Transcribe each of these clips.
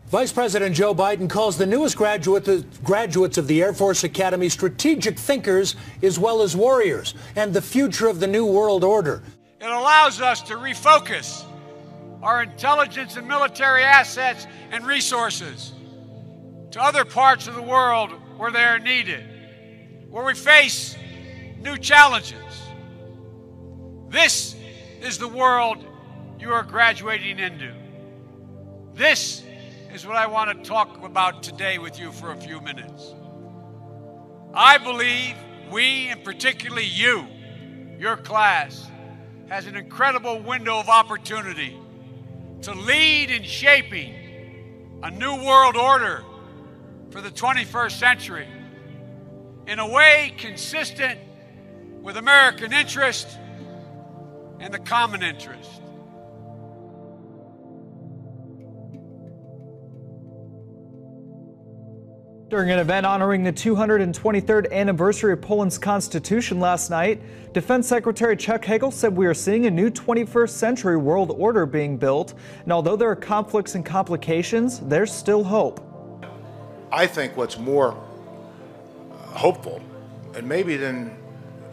Vice President Joe Biden calls the newest graduates of the Air Force Academy strategic thinkers as well as warriors, and the future of the New World Order. It allows us to refocus our intelligence and military assets and resources to other parts of the world where they are needed, where we face new challenges. This is the world you are graduating into. This is what I want to talk about today with you for a few minutes. I believe we, and particularly you, your class, has an incredible window of opportunity to lead in shaping a new world order for the 21st century in a way consistent with American interest and the common interest. During an event honoring the 223rd anniversary of Poland's constitution last night, Defense Secretary Chuck Hagel said we are seeing a new 21st century world order being built. And although there are conflicts and complications, there's still hope. I think what's more hopeful, and maybe than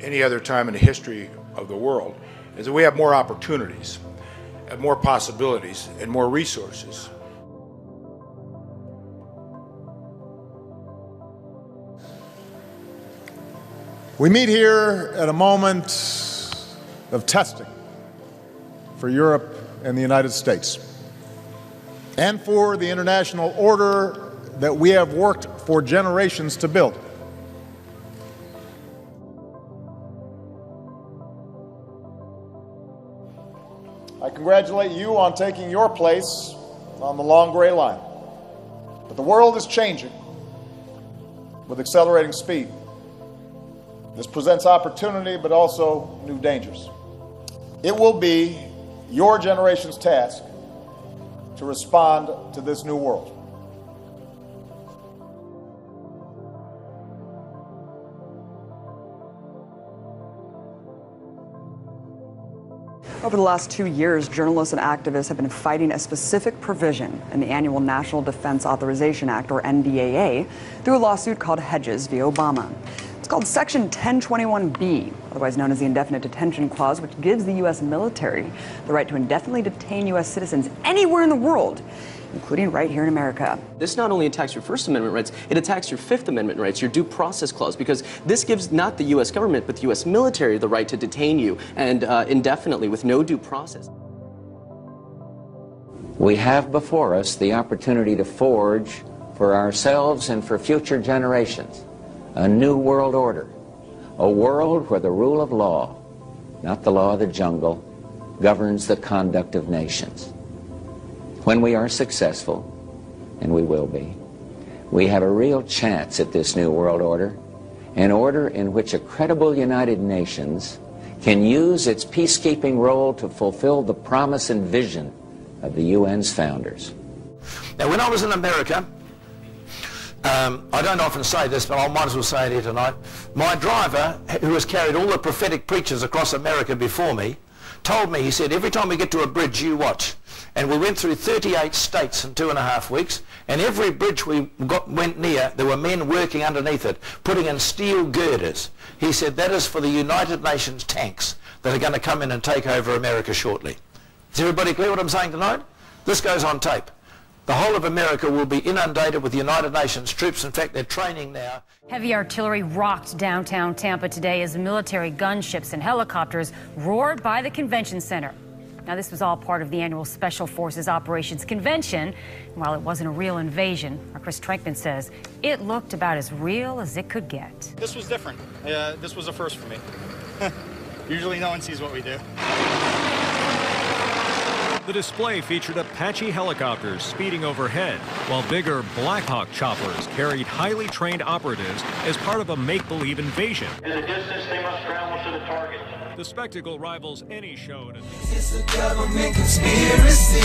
any other time in the history of the world, is that we have more opportunities, and more possibilities, and more resources. We meet here at a moment of testing for Europe and the United States, and for the international order that we have worked for generations to build. I congratulate you on taking your place on the long gray line. But the world is changing with accelerating speed. This presents opportunity, but also new dangers. It will be your generation's task to respond to this new world. Over the last 2 years, journalists and activists have been fighting a specific provision in the annual National Defense Authorization Act, or NDAA, through a lawsuit called Hedges v. Obama. It's called Section 1021B, otherwise known as the Indefinite Detention Clause, which gives the U.S. military the right to indefinitely detain U.S. citizens anywhere in the world, including right here in America. This not only attacks your First Amendment rights, it attacks your Fifth Amendment rights, your Due Process Clause, because this gives not the U.S. government, but the U.S. military the right to detain you and indefinitely with no due process. We have before us the opportunity to forge for ourselves and for future generations a new world order, a world where the rule of law, not the law of the jungle, governs the conduct of nations. When we are successful, and we will be, we have a real chance at this new world order, an order in which a credible United Nations can use its peacekeeping role to fulfill the promise and vision of the UN's founders. Now, when I was in America, I don't often say this, but I might as well say it here tonight. My driver, who has carried all the prophetic preachers across America before me, told me, he said, every time we get to a bridge, you watch. And we went through 38 states in 2.5 weeks, and every bridge we went near, there were men working underneath it, putting in steel girders. He said, that is for the United Nations tanks that are going to come in and take over America shortly. Is everybody clear what I'm saying tonight? This goes on tape. The whole of America will be inundated with United Nations troops. In fact, they're training now. Heavy artillery rocked downtown Tampa today as military gunships and helicopters roared by the convention center. Now, this was all part of the annual Special Forces Operations Convention. While it wasn't a real invasion, our Chris Trankman says it looked about as real as it could get. This was different. This was a first for me. Usually no one sees what we do. The display featured Apache helicopters speeding overhead, while bigger Black Hawk choppers carried highly trained operatives as part of a make-believe invasion. In the distance, they must travel to the target. The spectacle rivals any show at a It's a government conspiracy.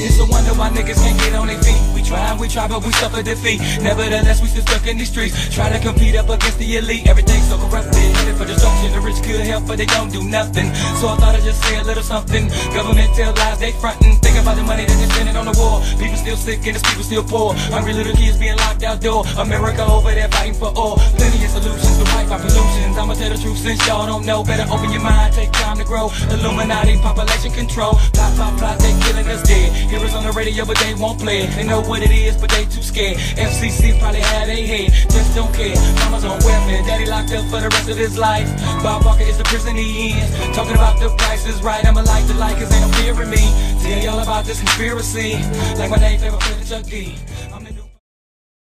It's a wonder why niggas can't get on their feet. We try, but we suffer defeat. Nevertheless, we still stuck in these streets, trying to compete up against the elite. Everything's so corrupted, headed for destruction. The rich could help, but they don't do nothing. So I thought I'd just say a little something. Government tell lies, they frontin'. Think about the money that they're spending on the war. People still sick and the people still poor. Hungry little kids being locked outdoor. America over there fighting for all. Plenty of solutions to fight by pollutions. I'ma tell the truth since y'all don't know. Better open your mind, take time to grow. Illuminati, population control. Plot, they killing us dead. Heroes on the radio, but they won't play it. They know what it is, but they too scared. FCC probably had a head, just don't care. Mama's on welfare, daddy locked up for the rest of his life. Bob Barker is the prison he in. Talking about the price is right. I'ma like the light, cause ain't no fear in me. Tell y'all about this conspiracy. Like my name, favorite player, Chuck D.